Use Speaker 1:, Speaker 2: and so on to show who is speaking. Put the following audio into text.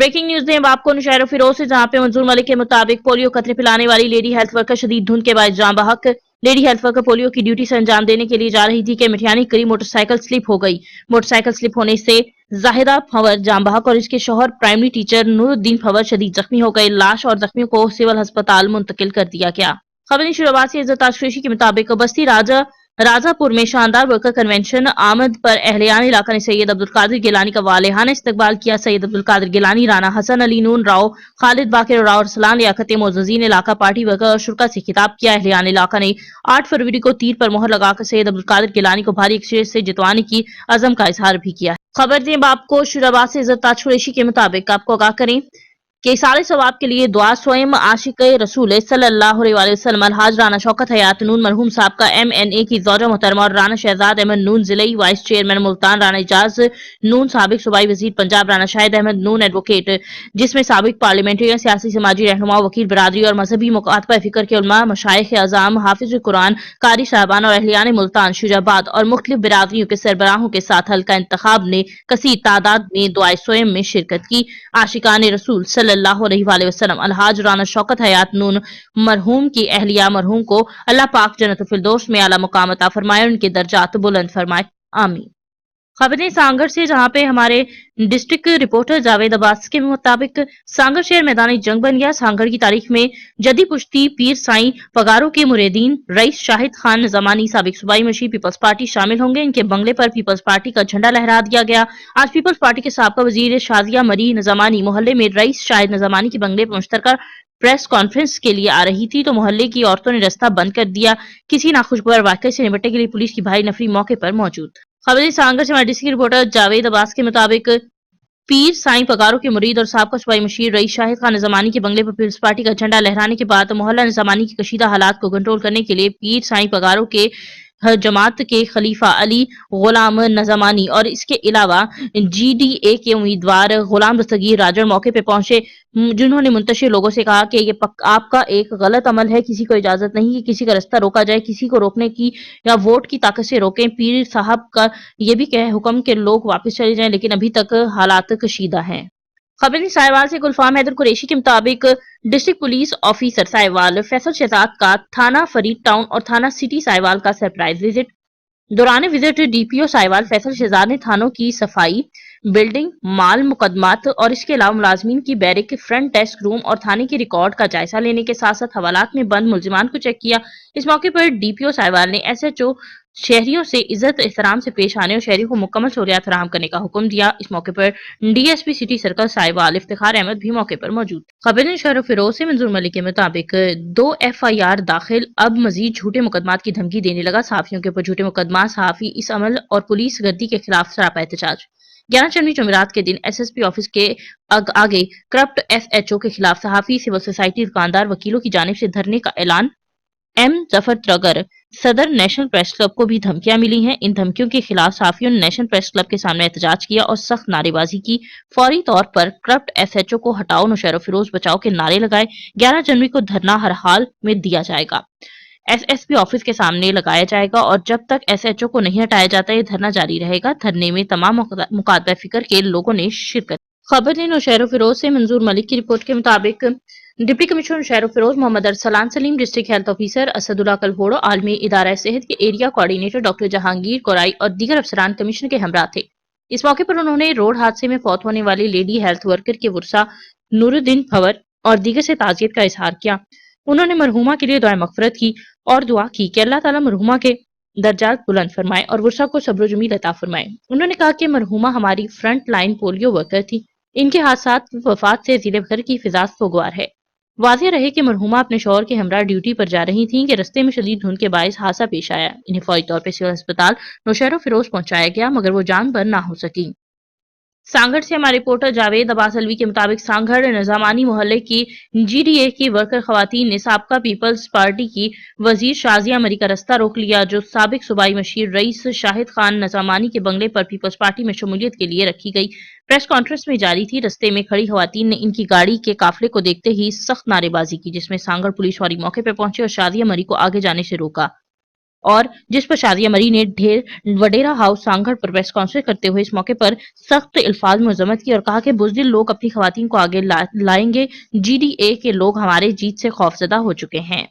Speaker 1: Breaking news दें आपको नौशहरा फिरोज से, जहां पे मंजूर मलिक के मुताबिक पोलियो कतरे पिलाने वाली लेडी हेल्थ वर्कर शदीद धुंध के बाद जान बहक। लेडी हेल्थ वर्कर पोलियो की ड्यूटी से अंजाम देने के लिए जा रही थी कि मिठियानी करीब मोटरसाइकिल स्लिप हो गई। मोटरसाइकिल स्लिप होने से जाहिदा फवर जान बहक और इसके शौहर प्राइमरी टीचर नूरुद्दीन फवर शदीद जख्मी हो गए। लाश और जख्मियों को सिविल अस्पताल मुंतकिल कर दिया गया। खबर की शुरुआत से इज्जत आशुशी के मुताबिक बस्ती राजापुर में शानदार वर्कर कन्वेंशन आमद पर अहलियान इलाका ने सैयद अब्दुल कादिर गिलानी का वालेहाना इस्तकबाल किया। सैयद अब्दुल कादिर गिलानी, राना हसन अली नून राव, खालिद बाकिर राव और सलाम लियाकत मोअज़्ज़िज़ीन इलाका पार्टी वर्कर और शुरा से खिताब किया। अहलियान इलाका ने 8 फरवरी को तीर पर मोहर लगाकर सैयद अब्दुल कादिर गिलानी को भारी अक्सरियत से जितवाने की अज़म का इजहार भी किया। खबर दें आपको शुराबाद से इज्जत ताज कुरैशी के मुताबिक आपको आगाह करें कि सारे सवाब के लिए दुआ स्वयं आशिक रसूल सल्लल्लाहु अलैहि वसल्लम अलहाज राना शौकत हयात नून मरहूम साहब का MNA की ज़ौजा मोहतरमा और राना शहजाद अहमद नून जिले वाइस चेयरमैन मुल्तान, राना इजाज नून साबिक सूबाई वजीर पंजाब, राना शाहिद अहमद नून एडवोकेट, जिसमें साबिक पार्लियामेंट्रियन, सियासी समाजी रहनुमा, वकील बरादरी और मजहबी मुकातबा फिक्र के उलमा, मशाइख अज़ाम, हाफिज कुरान, कारी साहबान और अहलियान मुल्तान, शुजाबाद और मुख्तलिफ बिरादरियों के सरबराहों के साथ हल्का इंतखाब ने कसीर तादाद में दुआ स्वयं में शिरकत की। आशिकान रसूल सल्लल्लाहु अलैहि वसल्लम अलहाज राना शौकत हयात नून मरहूम की अहलिया मरहूम को अल्लाह पाक जन्नतुल फिरदौस में आला मुकाम अता फरमाए, उनके दर्जात बुलंद फरमाए, आमीन। खबरें सांगड़ से, जहां पे हमारे डिस्ट्रिक्ट रिपोर्टर जावेद अब्बास के मुताबिक सांगड़ शहर मैदानी जंग बन गया। सांगड़ की तारीख में जदी पुश्ती पीर साईं पगारों के मुरीदीन रईस शाहिद खान जमानी साबिक सूबाई मशीर पीपल्स पार्टी शामिल होंगे। इनके बंगले पर पीपल्स पार्टी का झंडा लहरा दिया गया। आज पीपल्स पार्टी के साबका वजीर शाजिया मरी नजमानी मोहल्ले में रईस शाहिद नजमानी के बंगले पर मुश्तरका प्रेस कॉन्फ्रेंस के लिए आ रही थी तो मोहल्ले की औरतों ने रास्ता बंद कर दिया। किसी नाखुशगवार वाकये से निपटने के लिए पुलिस की भारी नफरी मौके पर मौजूद। खबर सांगड़ से हमारे डिस्ट्रिक्ट रिपोर्टर जावेद अब्बास के मुताबिक पीर साईं पगारों के मुरीद और साबका सूबाई मशीर रईस शाहिद खान नजमानी के बंगले पर पीपल्स पार्टी का झंडा लहराने के बाद मोहल्ला नजमानी की कशीदा हालात को कंट्रोल करने के लिए पीर साईं पगारों के जमात के खलीफा अली गुलाम नजमानी और इसके अलावा GDA के उम्मीदवार गुलाम दस्तगीर राजड़ मौके पे पहुंचे, जिन्होंने मुंतशिर लोगों से कहा कि ये आपका एक गलत अमल है। किसी को इजाजत नहीं कि किसी का रास्ता रोका जाए, किसी को रोकने की या वोट की ताकत से रोकें। पीर साहब का ये भी कह हुक्म के लोग वापस चले जाएं, लेकिन अभी तक हालात कशीदा हैं। खबर साहिवाल से गुलफाम हैदर कुरैशी के मुताबिक district police officer Sahiwal Faisal Shahzad का थाना फरीद टाउन और थाना सिटी साहिवाल का सरप्राइज विजिट। दौरान विजिट DPO साहिवाल फैसल शहजाद ने थानों की सफाई, बिल्डिंग, माल मुकदमात और इसके अलावा मुलाजमीन की बैरिक, फ्रंट डेस्क रूम और थाने के रिकॉर्ड का जायजा लेने के साथ साथ हवालात में बंद मुलजिमान को चेक किया। इस मौके पर DPO साहिवाल ने SHO शहरियों से इज्जत एहतराम से पेश आने और शहरियों को मुकम्मल सहूलियात फराहम करने का हुक्म दिया। इस मौके पर DSP city circle Sahiwal Iftikhar Ahmad भी मौके पर मौजूद। खबर शहर फिरोज से मंजूर मलिक के मुताबिक 2 FIR दाखिल, अब मजीद झूठे मुकदमात की धमकी देने लगा। सहाफियों के ऊपर झूठे मुकदमा, सहाफी इस अमल और पुलिस गर्दी के खिलाफ सरापा एहतजाज। 11 जनवरी जुमेरात के दिन SSP ऑफिस के आगे करप्ट SHO के खिलाफ सहाफी, सिविल सोसाइटी, दुकानदार, वकीलों की जानिब से धरने का ऐलान। M जफर त्रगर सदर नेशनल प्रेस क्लब को भी धमकियां मिली हैं। इन धमकियों के खिलाफ सहाफियों ने नेशनल प्रेस क्लब के सामने एहतजाज किया और सख्त नारेबाजी की। फौरी तौर पर करप्ट SHO को हटाओ, नौशहरा फिरोज बचाओ के नारे लगाए। 11 जनवरी को धरना हर हाल में दिया जाएगा, SSP ऑफिस के सामने लगाया जाएगा और जब तक SHO को नहीं हटाया जाता ये धरना जारी रहेगा। धरने में तमाम मुकातबा फिक्र के लोगों ने शिरकत। खबर ने नौशहरा फिरोज से मंजूर मलिक की रिपोर्ट के मुताबिक deputy commissioner Naushahro Feroze Mohammad Arsalan Saleem, district health officer Asadullah Kalhoro, आलमी इदारा सेहत के area coordinator doctor Jahangir Korai और दीगर अफसरान कमिश्नर के हमरा थे। इस मौके पर उन्होंने रोड हादसे में फौत होने वाली लेडी हेल्थ वर्कर के वर्सा नूरुद्दीन फवर और दीगर से ताज़ियत का इजहार किया। उन्होंने मरहुमा के लिए दुआ मगफरत की और दुआ की कि अल्लाह ताला मरहुमा के दर्जात बुलंद फरमाए और वर्षा को सब्र जमील अता फरमाए। उन्होंने कहा कि मरहुमा हमारी फ्रंट लाइन पोलियो वर्कर थी। इनके हादसात वफात से जिले भर की फिजा सोगवार है। वाज़ेह रहे कि मरहुमा अपने शौहर के हमरा ड्यूटी पर जा रही थीं कि रस्ते में शदीद धुंध के बायस हादसा पेश आया। इन्हें फौरी तौर पर सिविल अस्पताल नौशहरा फिरोज पहुंचाया गया, मगर वो जान पर ना हो सकी। सांगड़ से हमारे रिपोर्टर जावेद अब्बास अलवी के मुताबिक सांगड़ नजामानी मोहल्ले की GDA की वर्कर खवातीन ने साबका पीपल्स पार्टी की वजीर शाजिया मरी का रास्ता रोक लिया, जो साबिक सूबाई मशीर रईस शाहिद खान नजामानी के बंगले पर पीपल्स पार्टी में शमूलियत के लिए रखी गई प्रेस कॉन्फ्रेंस में जारी थी। रस्ते में खड़ी खवातीन ने इनकी गाड़ी के काफिले को देखते ही सख्त नारेबाजी की, जिसमें सांगड़ पुलिस वाली मौके पर पहुंचे और शाजिया मरी को आगे जाने से रोका। اور جس پر شادیہ مری نے وڈیرا ہاؤس سانگڑ پر پریس کانفرنس کرتے ہوئے اس موقع پر سخت الفاظ میں مذمت کی اور کہا کہ بزدل لوگ اپنی خواتین کو آگے لائیں گے، GDA کے لوگ ہمارے جیت سے خوفزدہ ہو چکے ہیں۔